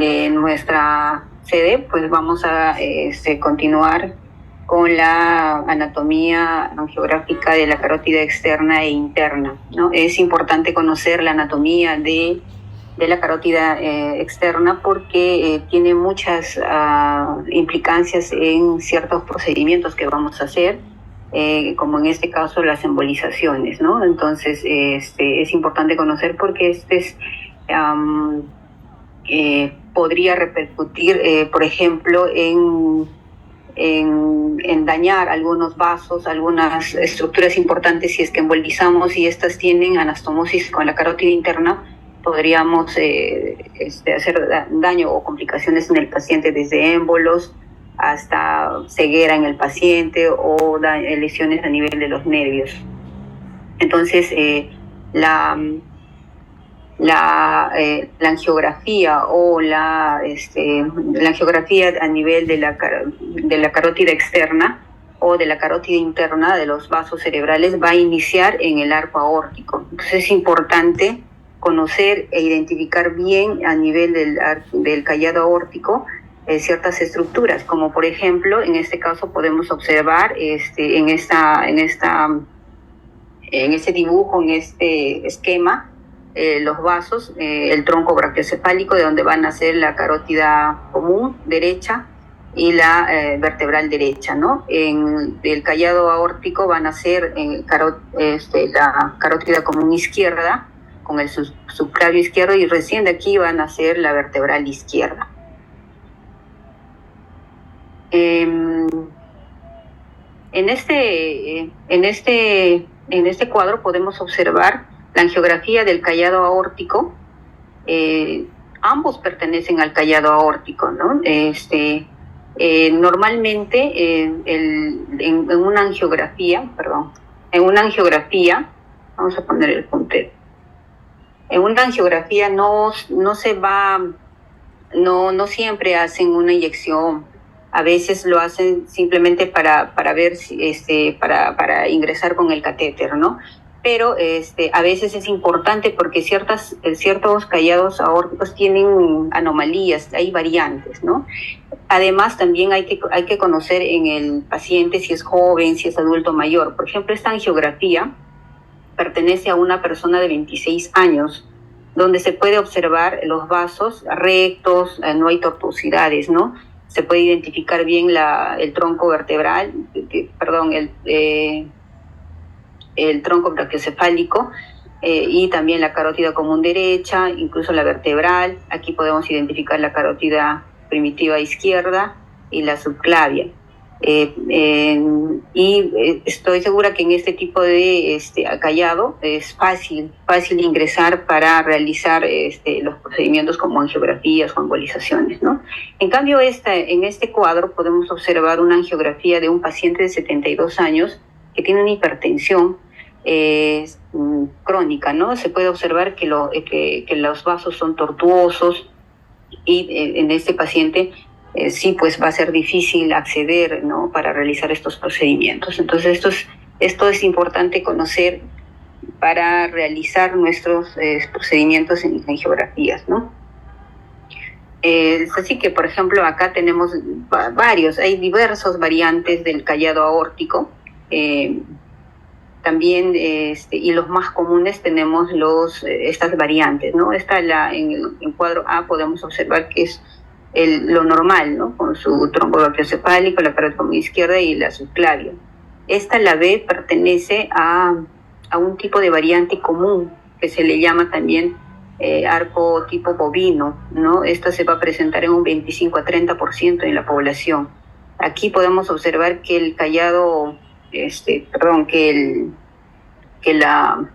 de nuestra sede, pues vamos a continuar con la anatomía angiográfica de la carótida externa e interna, ¿no? Es importante conocer la anatomía de la carótida externa porque tiene muchas implicancias en ciertos procedimientos que vamos a hacer, como en este caso las embolizaciones, ¿no? Entonces, es importante conocer porque podría repercutir, por ejemplo, en dañar algunos vasos, algunas estructuras importantes. Si es que embolizamos y estas tienen anastomosis con la carótida interna, podríamos hacer daño o complicaciones en el paciente, desde émbolos hasta ceguera en el paciente o lesiones a nivel de los nervios. Entonces, la angiografía o la angiografía a nivel de la carótida externa o de la carótida interna de los vasos cerebrales va a iniciar en el arco aórtico. Entonces es importante conocer e identificar bien a nivel del callado aórtico ciertas estructuras, como por ejemplo en este caso podemos observar en este dibujo, en este esquema, los vasos, el tronco brachiocefálico, de donde van a ser la carótida común derecha y la vertebral derecha, ¿no? En el callado aórtico van a ser la carótida común izquierda con el subclavio izquierdo, y recién de aquí van a ser la vertebral izquierda. En este cuadro podemos observar la angiografía del callado aórtico. Ambos pertenecen al callado aórtico, ¿no? Normalmente en una angiografía, vamos a poner el puntero. En una angiografía no siempre hacen una inyección. A veces lo hacen simplemente para ver para ingresar con el catéter, ¿no? Pero a veces es importante porque ciertos callados aórticos tienen anomalías, hay variantes, ¿no? Además, también hay que conocer en el paciente si es joven, si es adulto mayor. Por ejemplo, esta angiografía pertenece a una persona de 26 años, donde se puede observar los vasos rectos, no hay tortuosidades, ¿no? Se puede identificar bien el tronco vertebral, el tronco brachiocefálico, y también la carótida común derecha, incluso la vertebral. Aquí podemos identificar la carótida primitiva izquierda y la subclavia. Estoy segura que en este tipo de callado es fácil ingresar para realizar los procedimientos como angiografías o embolizaciones, ¿no? En cambio, en este cuadro podemos observar una angiografía de un paciente de 72 años que tiene una hipertensión crónica, ¿no? Se puede observar que los vasos son tortuosos, y en este paciente sí, pues va a ser difícil acceder, ¿no?, para realizar estos procedimientos. Entonces esto es importante conocer para realizar nuestros procedimientos en angiografías, ¿no? Así que, por ejemplo, acá tenemos hay diversas variantes del callado aórtico. También, y los más comunes tenemos estas variantes, ¿no? En el cuadro A podemos observar que es lo normal, ¿no?, con su tronco brachiocefálico, la carótida común izquierda y la subclavia. La B pertenece a un tipo de variante común que se le llama también arco tipo bovino, ¿no? Esta se va a presentar en un 25 a 30% en la población. Aquí podemos observar que el callado, que la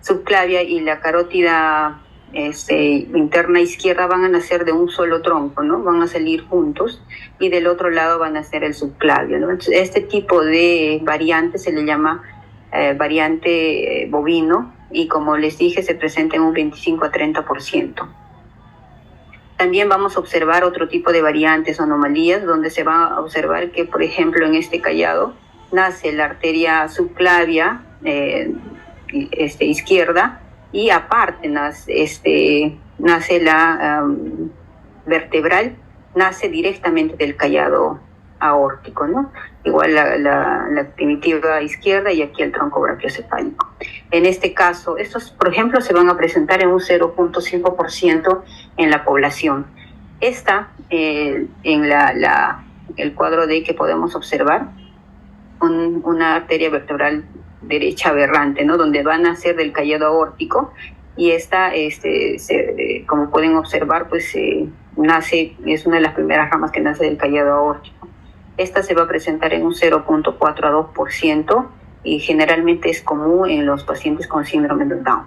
subclavia y la carótida interna izquierda van a nacer de un solo tronco, ¿no? Van a salir juntos, y del otro lado van a ser el subclavio, ¿no? Entonces, este tipo de variante se le llama variante bovino, y como les dije, se presenta en un 25 a 30%. También vamos a observar otro tipo de variantes o anomalías, donde se va a observar que, por ejemplo, en este callado nace la arteria subclavia izquierda, y aparte nace la vertebral nace directamente del callado aórtico, ¿no? Igual la primitiva izquierda y aquí el tronco brachiocefálico. En este caso, estos, por ejemplo, se van a presentar en un 0.5% en la población. Esta, en el cuadro D que podemos observar, una arteria vertebral derecha aberrante, ¿no? Donde van a ser del callado aórtico, y esta, como pueden observar, pues nace, es una de las primeras ramas que nace del callado aórtico. Esta se va a presentar en un 0.4 a 2% y generalmente es común en los pacientes con síndrome de Down.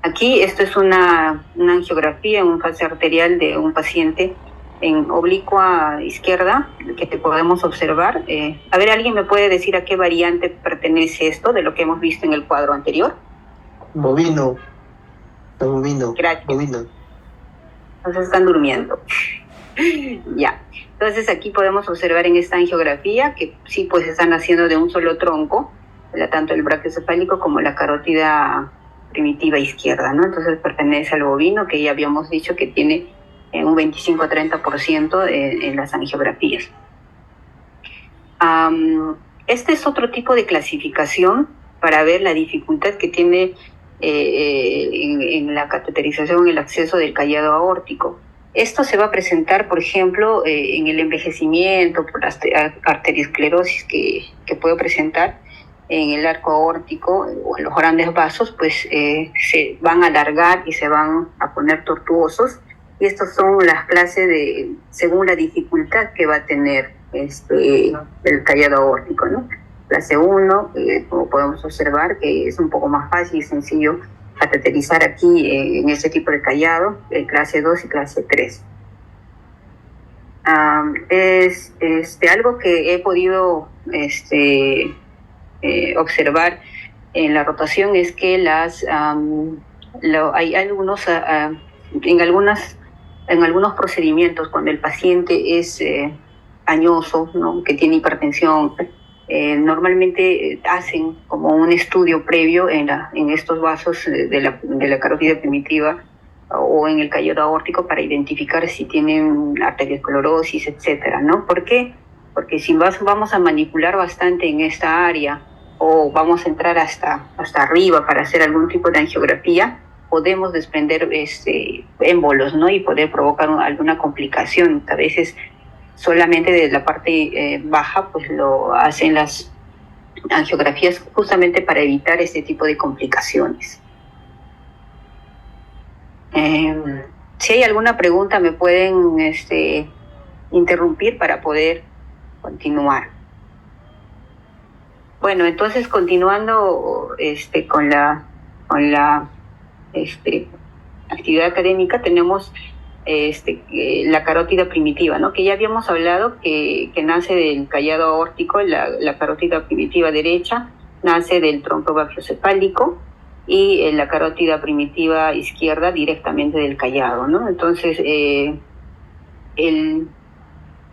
Aquí esto es una angiografía, un fase arterial de un paciente en oblicua izquierda que te podemos observar. A ver, ¿alguien me puede decir a qué variante pertenece esto de lo que hemos visto en el cuadro anterior? Bovino. Gracias. Bovino. Entonces están durmiendo. Ya. Entonces aquí podemos observar en esta angiografía que sí, pues están naciendo de un solo tronco, tanto el brachiocefálico como la carótida primitiva izquierda, ¿no? Entonces pertenece al bovino, que ya habíamos dicho que tiene un 25 a 30% en las angiografías. Este es otro tipo de clasificación para ver la dificultad que tiene en la cateterización, el acceso del callado aórtico. Esto se va a presentar, por ejemplo, en el envejecimiento, por la arteriosclerosis que puede presentar en el arco aórtico o en los grandes vasos, pues se van a alargar y se van a poner tortuosos. Y estas son las clases según la dificultad que va a tener el callado aórtico, ¿no? Clase 1, como podemos observar, que es un poco más fácil y sencillo cateterizar aquí en este tipo de callado, clase 2 y clase 3. Es algo que he podido observar en la rotación, es que hay en algunos procedimientos, cuando el paciente es añoso, ¿no?, que tiene hipertensión, normalmente hacen como un estudio previo en estos vasos de la carótida primitiva o en el callado aórtico para identificar si tienen arteriosclerosis, etcétera, ¿no? ¿Por qué? Porque si vamos a manipular bastante en esta área o vamos a entrar hasta arriba para hacer algún tipo de angiografía, podemos desprender émbolos, ¿no? Y poder provocar alguna complicación. A veces solamente de la parte baja, pues lo hacen las angiografías justamente para evitar este tipo de complicaciones. Si hay alguna pregunta, me pueden interrumpir para poder continuar. Bueno, entonces continuando con la actividad académica, tenemos la carótida primitiva, ¿no? Que ya habíamos hablado que nace del callado aórtico. La carótida primitiva derecha nace del tronco brachiocefálico y la carótida primitiva izquierda directamente del callado, ¿no? Entonces,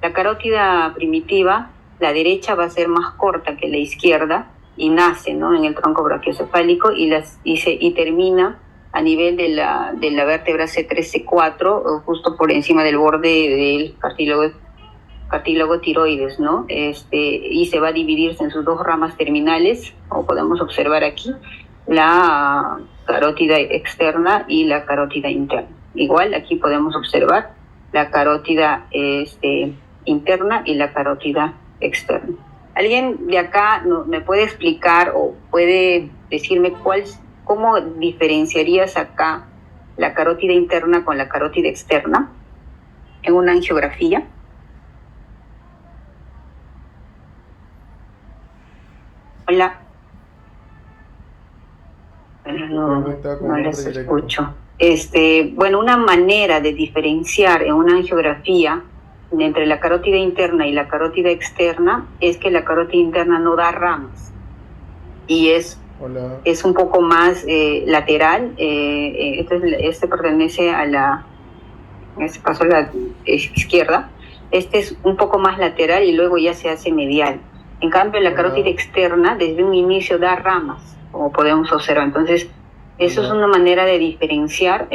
la carótida primitiva, la derecha va a ser más corta que la izquierda y nace, ¿no?, en el tronco brachiocefálico y termina a nivel de la vértebra C3, C4, justo por encima del borde del cartílago tiroides, ¿no? Y se va a dividirse en sus dos ramas terminales, como podemos observar aquí, la carótida externa y la carótida interna. Igual aquí podemos observar la carótida interna y la carótida externa. ¿Alguien de acá me puede explicar o puede decirme cómo diferenciarías acá la carótida interna con la carótida externa en una angiografía? Hola. No les escucho. Bueno, una manera de diferenciar en una angiografía entre la carótida interna y la carótida externa es que la carótida interna no da ramas y es un poco más lateral. Este pertenece en este caso a la izquierda. Este es un poco más lateral y luego ya se hace medial. En cambio, la carótida externa desde un inicio da ramas, como podemos observar. Entonces, Eso es una manera de diferenciar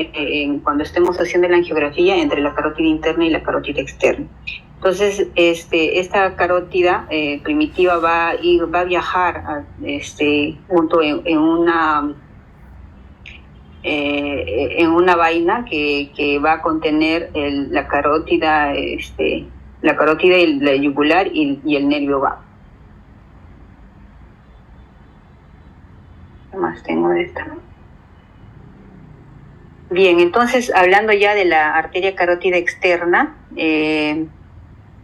cuando estemos haciendo la angiografía entre la carótida interna y la carótida externa. Entonces, esta carótida primitiva va a viajar junto en una vaina que va a contener la carótida y la yugular y el nervio vago. ¿Qué más tengo de esta? Bien, entonces hablando ya de la arteria carótida externa,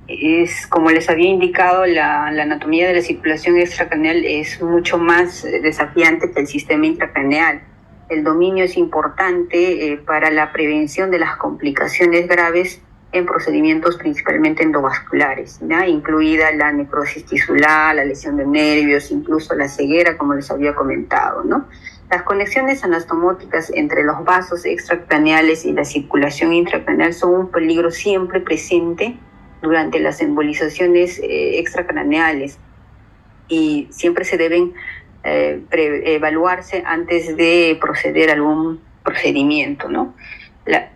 es como les había indicado, la anatomía de la circulación extracraneal es mucho más desafiante que el sistema intracraneal. El dominio es importante para la prevención de las complicaciones graves en procedimientos principalmente endovasculares, ¿no? Incluida la necrosis tisular, la lesión de nervios, incluso la ceguera, como les había comentado, ¿no? Las conexiones anastomóticas entre los vasos extracraneales y la circulación intracraneal son un peligro siempre presente durante las embolizaciones extracraneales y siempre se deben evaluarse antes de proceder a algún procedimiento, ¿no? Las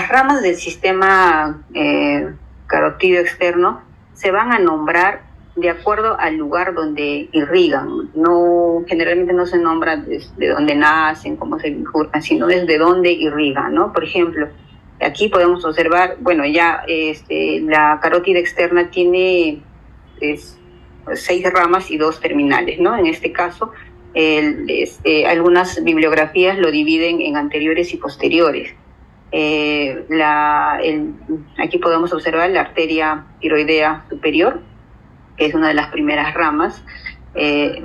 ramas del sistema carotido externo se van a nombrar de acuerdo al lugar donde irrigan. Generalmente no se nombra de dónde nacen, cómo se bifurcan, sino desde dónde irrigan, ¿no? Por ejemplo, aquí podemos observar, la carótida externa tiene 6 ramas y 2 terminales, ¿no? En este caso, algunas bibliografías lo dividen en anteriores y posteriores. Aquí podemos observar la arteria tiroidea superior, que es una de las primeras ramas.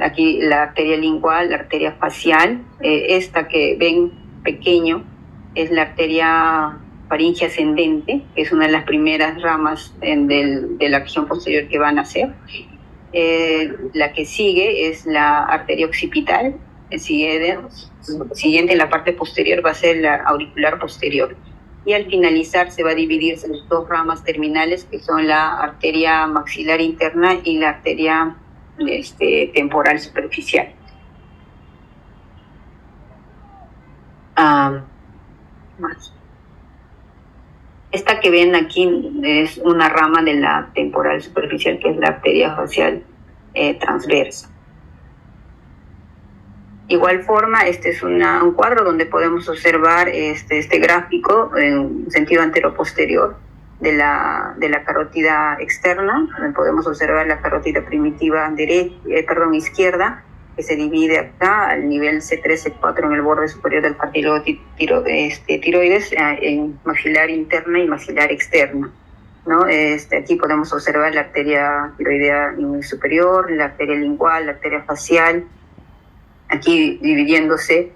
Aquí la arteria lingual, la arteria facial, esta que ven pequeño es la arteria faringe ascendente, que es una de las primeras ramas de la región posterior que van a nacer. La que sigue es la arteria occipital. El siguiente en la parte posterior va a ser la auricular posterior. Y al finalizar se va a dividir en 2 ramas terminales, que son la arteria maxilar interna y la arteria temporal superficial. Esta que ven aquí es una rama de la temporal superficial, que es la arteria facial transversa. Igual forma, este es un cuadro donde podemos observar este gráfico en sentido antero-posterior de la carótida externa, donde podemos observar la carótida primitiva izquierda, que se divide acá al nivel C3, C4 en el borde superior del cartílago tiroides, en maxilar interna y maxilar externa, ¿no? Aquí podemos observar la arteria tiroidea superior, la arteria lingual, la arteria facial, aquí dividiéndose.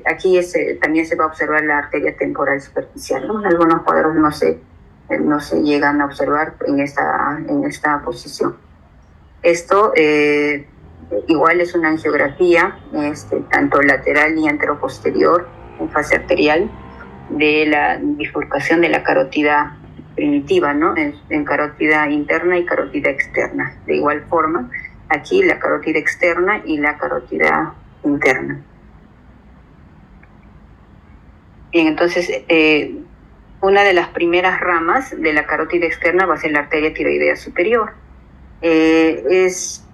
Aquí también se va a observar la arteria temporal superficial, ¿no? Algunos cuadros no se llegan a observar en esta posición. Esto igual es una angiografía, tanto lateral y anteroposterior en fase arterial, de la bifurcación de la carótida primitiva, ¿no? En carótida interna y carótida externa. De igual forma, aquí la carótida externa y la carótida interna. Bien, entonces, una de las primeras ramas de la carótida externa va a ser la arteria tiroidea superior.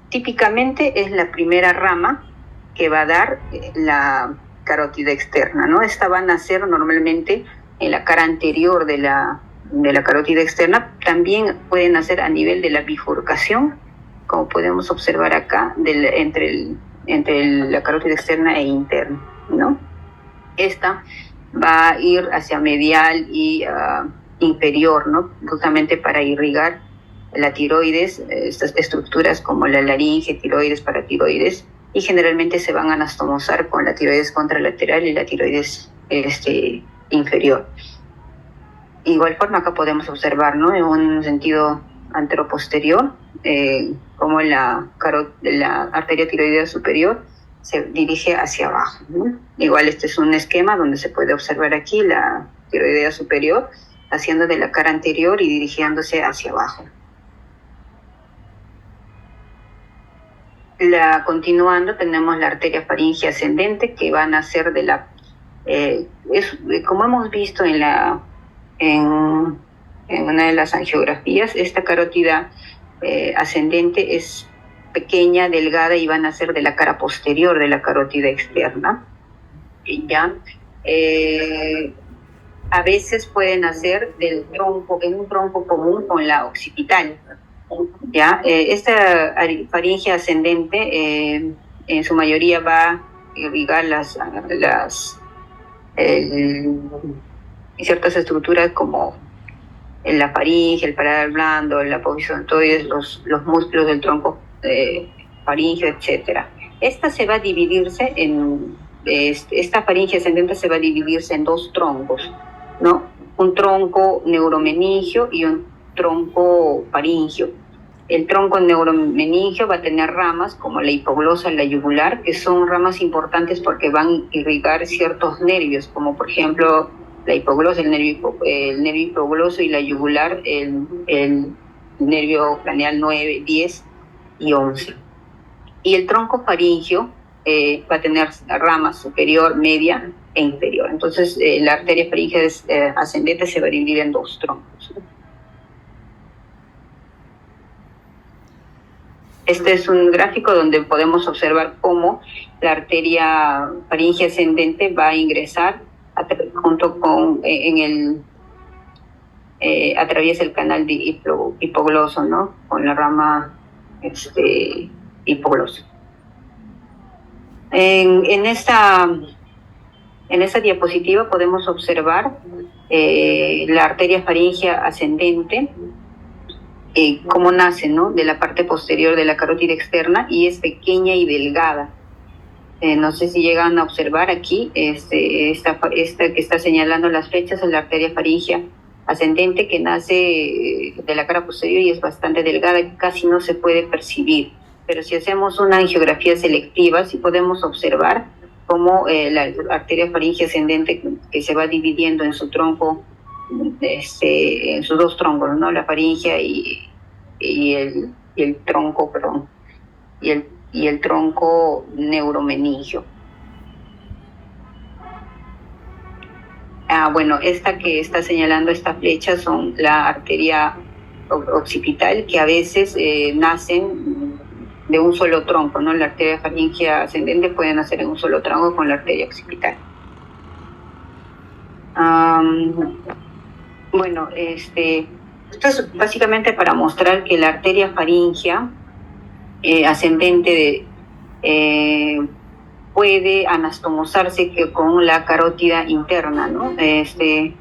Típicamente es la primera rama que va a dar la carótida externa, ¿no? Esta va a nacer normalmente en la cara anterior de la carótida externa. También puede nacer a nivel de la bifurcación, como podemos observar acá, entre la carótida externa e interna, ¿no? Esta va a ir hacia medial y inferior, ¿no? Justamente para irrigar la tiroides, estas estructuras como la laringe, tiroides, paratiroides, y generalmente se van a anastomosar con la tiroides contralateral y la tiroides inferior. Igual forma acá podemos observar, ¿no? En un sentido anteroposterior, como la arteria tiroidea superior se dirige hacia abajo, ¿no? Igual este es un esquema donde se puede observar aquí la tiroidea superior haciendo de la cara anterior y dirigiéndose hacia abajo. Continuando, tenemos la arteria faríngea ascendente, que van a ser de la... como hemos visto en una de las angiografías, esta carótida ascendente es pequeña, delgada, y van a ser de la cara posterior de la carótida externa. ¿Ya? A veces pueden hacer del tronco, en un tronco común con la occipital. ¿Ya? Esta faringe ascendente en su mayoría va a irrigar ciertas estructuras como la faringe, el paladar blando, la apogisontoides, los músculos del tronco faríngeo, etcétera. Esta faringe ascendente se va a dividirse en dos troncos, ¿no? Un tronco neuromeningio y un tronco faríngeo. El tronco neuromeningio va a tener ramas como la hipoglosa y la yugular, que son ramas importantes porque van a irrigar ciertos nervios, como por ejemplo la hipoglosa, el nervio hipogloso, y la yugular, el nervio craneal 9, 10 y 11. Y el tronco faríngeo va a tener ramas superior, media e inferior. Entonces, la arteria faríngea ascendente se va a dividir en dos troncos. Este es un gráfico donde podemos observar cómo la arteria faríngea ascendente va a ingresar junto con atraviesa el canal de hipogloso, ¿no? Con la rama hipogloso. En esta diapositiva podemos observar la arteria faríngea ascendente, cómo nace, ¿no? De la parte posterior de la carótida externa, y es pequeña y delgada. No sé si llegan a observar aquí, esta que está señalando las flechas, es la arteria faríngea ascendente, que nace de la cara posterior y es bastante delgada, y casi no se puede percibir. Pero si hacemos una angiografía selectiva, sí podemos observar cómo la arteria faríngea ascendente, que se va dividiendo en su tronco, en sus dos troncos, ¿no? La faringea y el tronco, perdón, y el tronco neuromeningio. Bueno, esta que está señalando esta flecha son la arteria occipital, que a veces nacen de un solo tronco, ¿no? La arteria faríngea ascendente puede nacer en un solo tronco con la arteria occipital. Bueno, esto es básicamente para mostrar que la arteria faríngea ascendente puede anastomosarse con la carótida interna, ¿no? En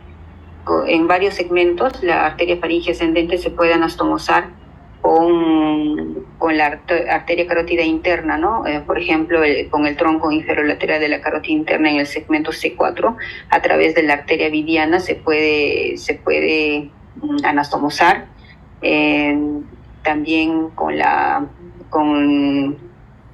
varios segmentos la arteria faríngea ascendente se puede anastomosar con la arteria carótida interna, ¿no? Por ejemplo, con el tronco inferolateral de la carótida interna en el segmento C4, a través de la arteria vidiana se puede anastomosar. También con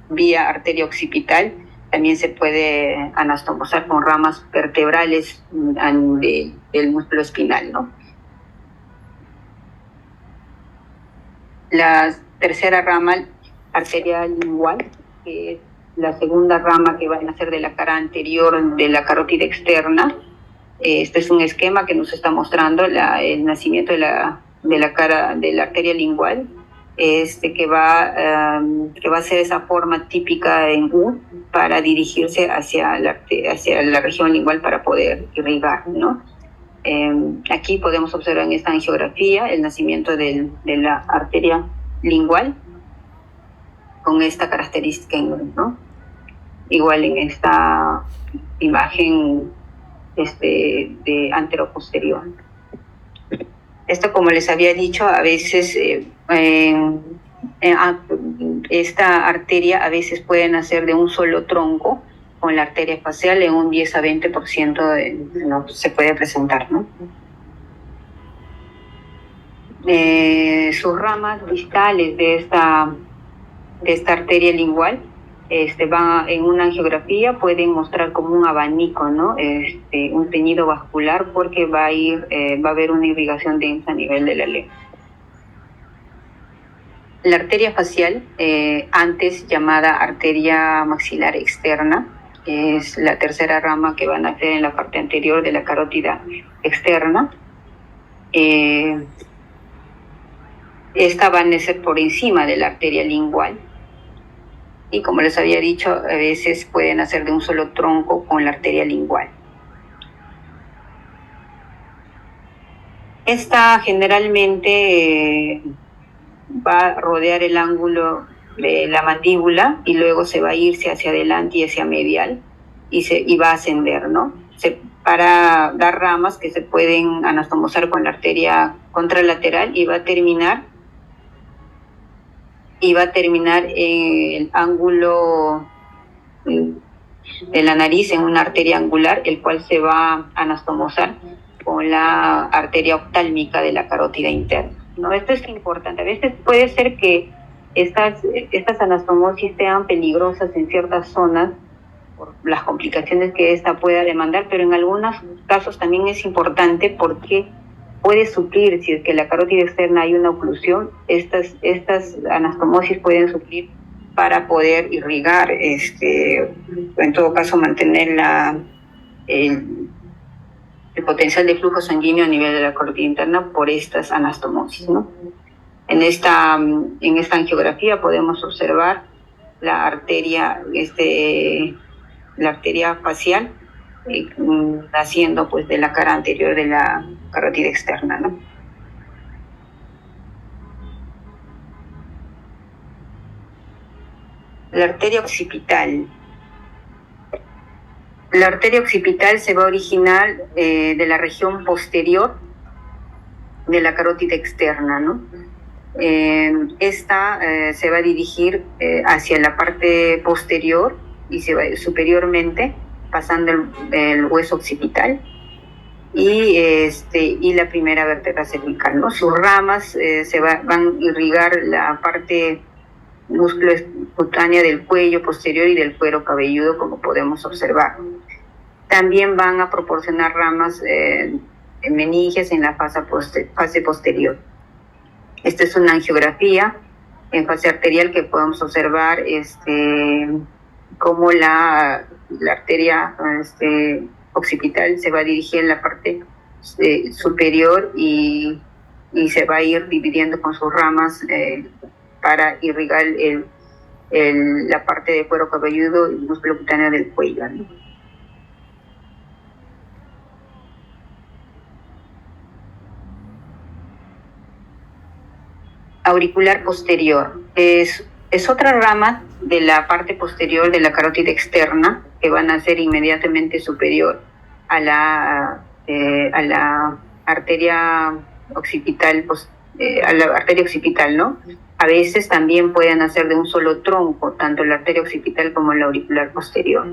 vía arteria occipital también se puede anastomosar con ramas vertebrales del músculo espinal, ¿no? La tercera rama, arteria lingual, que es la segunda rama que va a nacer de la cara anterior de la carótida externa. Este es un esquema que nos está mostrando el nacimiento de la arteria lingual, que va a ser esa forma típica en U para dirigirse hacia la región lingual para poder irrigar, ¿no? Aquí podemos observar en esta angiografía el nacimiento de la arteria lingual con esta característica, ¿no? Igual en esta imagen de anteroposterior. Esto, como les había dicho, a veces esta arteria a veces puede nacer de un solo tronco con la arteria facial, en un 10 a 20% no se puede presentar, ¿no? Sus ramas distales de esta arteria lingual en una angiografía pueden mostrar como un abanico, ¿no? Un teñido vascular, porque va a haber una irrigación densa a nivel de la lengua. La arteria facial, antes llamada arteria maxilar externa, es la tercera rama que va a nacer en la parte anterior de la carótida externa. Esta va a nacer por encima de la arteria lingual. Y como les había dicho, a veces pueden nacer de un solo tronco con la arteria lingual. Esta generalmente va a rodear el ángulo de la mandíbula y luego se va a irse hacia adelante y hacia medial y va a ascender, ¿no? Para dar ramas que se pueden anastomosar con la arteria contralateral y va a terminar en el ángulo de la nariz, en una arteria angular, el cual se va a anastomosar con la arteria oftálmica de la carótida interna, ¿no? Esto es importante. A veces puede ser que estas anastomosis sean peligrosas en ciertas zonas por las complicaciones que esta pueda demandar, pero en algunos casos también es importante porque puede suplir, si es que en la carótida externa hay una oclusión, estas anastomosis pueden suplir para poder irrigar, en todo caso mantener el potencial de flujo sanguíneo a nivel de la carótida interna por estas anastomosis, ¿no? En esta angiografía podemos observar la arteria facial naciendo pues de la cara anterior de la carótida externa, ¿no? La arteria occipital. La arteria occipital se va a originar de la región posterior de la carótida externa, ¿no? Esta se va a dirigir hacia la parte posterior y se va superiormente, pasando el hueso occipital y la primera vértebra cervical, ¿no? Sus ramas van a irrigar la parte músculo cutánea del cuello posterior y del cuero cabelludo, como podemos observar. También van a proporcionar ramas meninges en la fase posterior. Esta es una angiografía en fase arterial que podemos observar cómo la arteria occipital se va a dirigir en la parte superior y se va a ir dividiendo con sus ramas para irrigar la parte de cuero cabelludo y músculo cutáneo del cuello, ¿no? Auricular posterior es otra rama de la parte posterior de la carótida externa que va a nacer inmediatamente superior a la arteria occipital, ¿no? A veces también pueden nacer de un solo tronco, tanto la arteria occipital como la auricular posterior.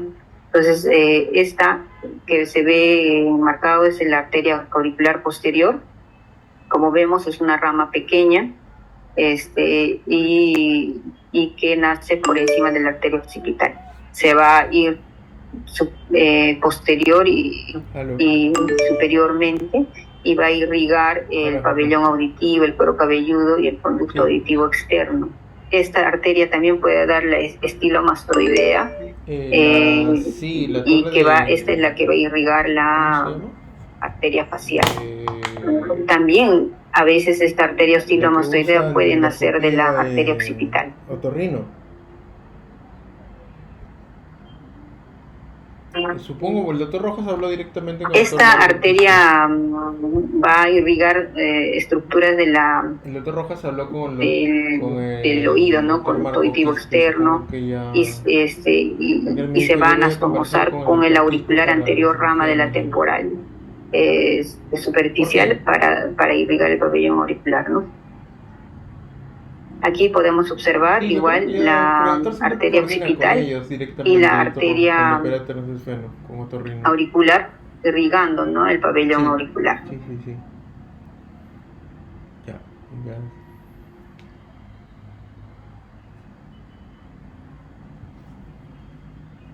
Entonces, esta que se ve marcado es la arteria auricular posterior. Como vemos, es una rama pequeña y que nace por encima de la arteria occipital. Se va a ir posterior y superiormente y va a irrigar el pabellón auditivo, el cuero cabelludo y el conducto auditivo externo. Esta arteria también puede dar la estilomastoidea y esta es la que va a irrigar la arteria facial. También a veces esta arteria estilomastoidea puede nacer de la arteria occipital. Otorrino. Supongo que el doctor Rojas habló directamente con esta arteria va a irrigar estructuras de el doctor Rojas habló del oído, ¿no? Con el auditivo externo y se va a anastomosar con el auricular anterior, rama de la temporal superficial para irrigar el pabellón auricular, ¿no? Aquí podemos observar igual la arteria occipital y la arteria auricular irrigando, ¿no? El pabellón auricular. Sí. Ya.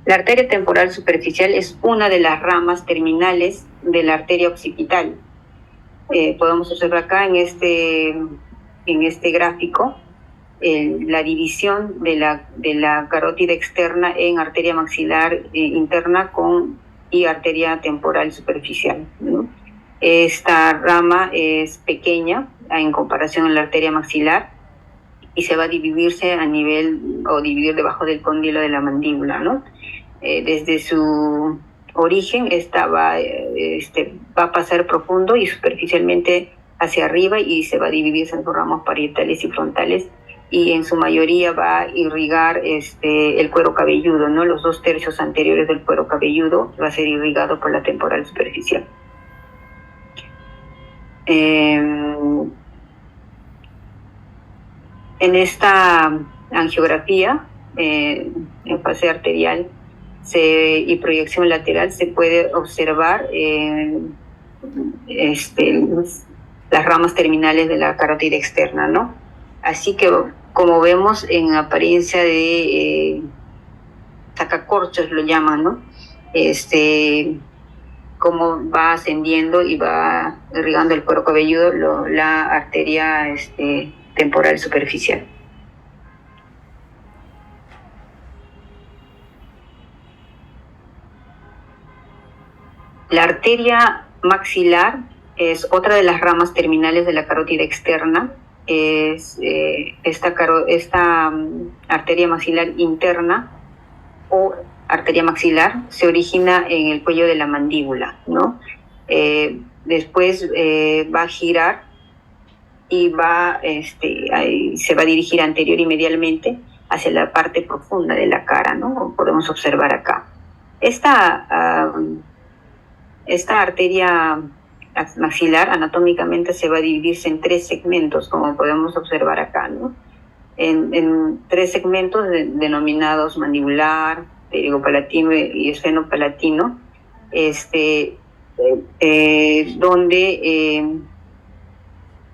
La arteria temporal superficial es una de las ramas terminales de la arteria occipital. Podemos observar acá en este gráfico la división de la carótida externa en arteria maxilar interna y arteria temporal superficial, ¿no? Esta rama es pequeña en comparación a la arteria maxilar y se va a dividirse a nivel o dividir debajo del cóndilo de la mandíbula, ¿no? Desde su origen esta va a pasar profundo y superficialmente hacia arriba y se va a dividirse en sus ramos parietales y frontales, y en su mayoría va a irrigar el cuero cabelludo, ¿no? Los 2/3 anteriores del cuero cabelludo va a ser irrigado por la temporal superficial. En esta angiografía, en fase arterial y proyección lateral, se puede observar las ramas terminales de la carótida externa, ¿no? Así que, como vemos en apariencia de sacacorchos, lo llaman, ¿no? Cómo va ascendiendo y va irrigando el cuero cabelludo la arteria temporal superficial. La arteria maxilar es otra de las ramas terminales de la carótida externa. Esta arteria maxilar interna o arteria maxilar se origina en el cuello de la mandíbula, ¿no? Después va a girar y se va a dirigir anterior y medialmente hacia la parte profunda de la cara, ¿no? Como podemos observar acá. Esta arteria maxilar anatómicamente se va a dividirse en 3 segmentos, como podemos observar acá, ¿no? En 3 segmentos denominados mandibular, pterigopalatino y esfenopalatino,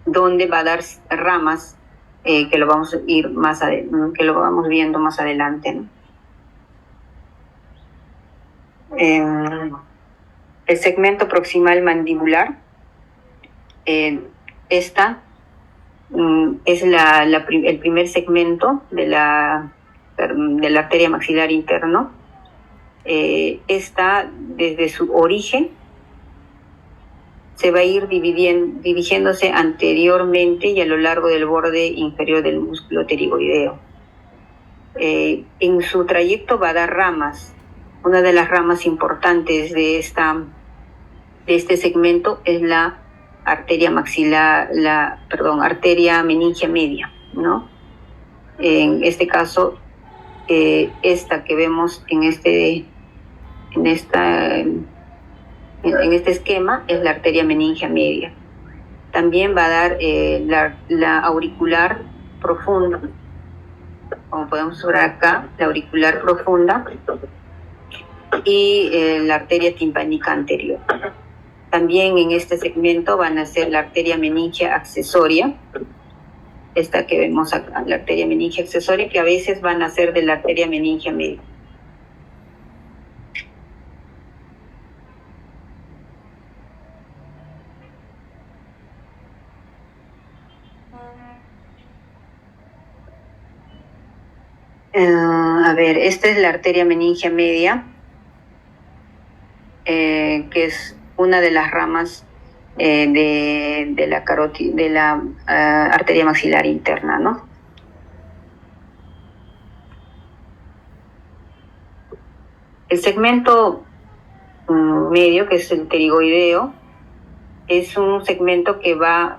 donde va a dar ramas que lo vamos viendo más adelante, ¿no? El segmento proximal mandibular, esta es el primer segmento de la arteria maxilar interno. Esta, desde su origen, se va a ir dirigiéndose anteriormente y a lo largo del borde inferior del músculo pterigoideo. En su trayecto va a dar ramas. Una de las ramas importantes de este segmento es la arteria maxilar, arteria meningia media, ¿no? En este caso, esta que vemos en este esquema es la arteria meningia media. También va a dar la auricular profunda, como podemos ver acá, la auricular profunda, y la arteria timpánica anterior. También en este segmento van a ser la arteria meningia accesoria, esta que vemos acá, la arteria meningia accesoria, que a veces van a ser de la arteria meningia media. Esta es la arteria meningia media, que es una de las ramas de la arteria maxilar interna, ¿no? El segmento medio, que es el pterigoideo, es un segmento que va,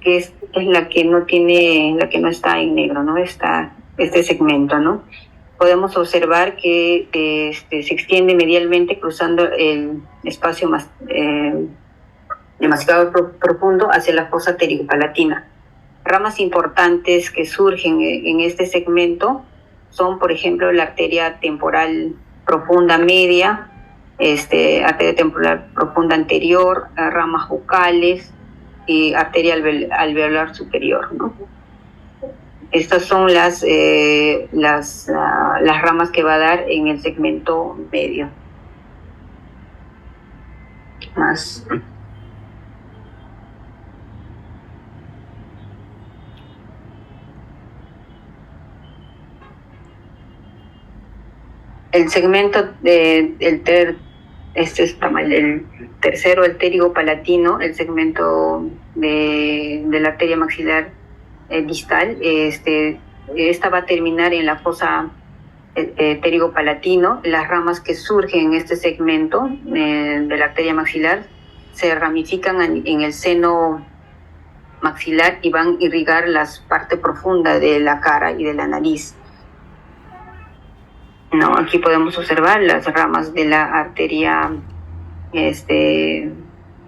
que es la que no está en negro, ¿no? Este segmento, ¿no? Podemos observar que se extiende medialmente cruzando el espacio demasiado profundo hacia la fosa pterigopalatina. Ramas importantes que surgen en este segmento son, por ejemplo, la arteria temporal profunda media, arteria temporal profunda anterior, ramas bucales y arteria alveolar superior, ¿no? Estas son las ramas que va a dar en el segmento medio. Más. el segmento este está mal, el tercero, el pterigo-palatino, el segmento de la arteria maxilar distal, esta va a terminar en la fosa pterigo-palatino. Las ramas que surgen en este segmento de la arteria maxilar se ramifican en el seno maxilar y van a irrigar las partes profundas de la cara y de la nariz. No, aquí podemos observar las ramas de la arteria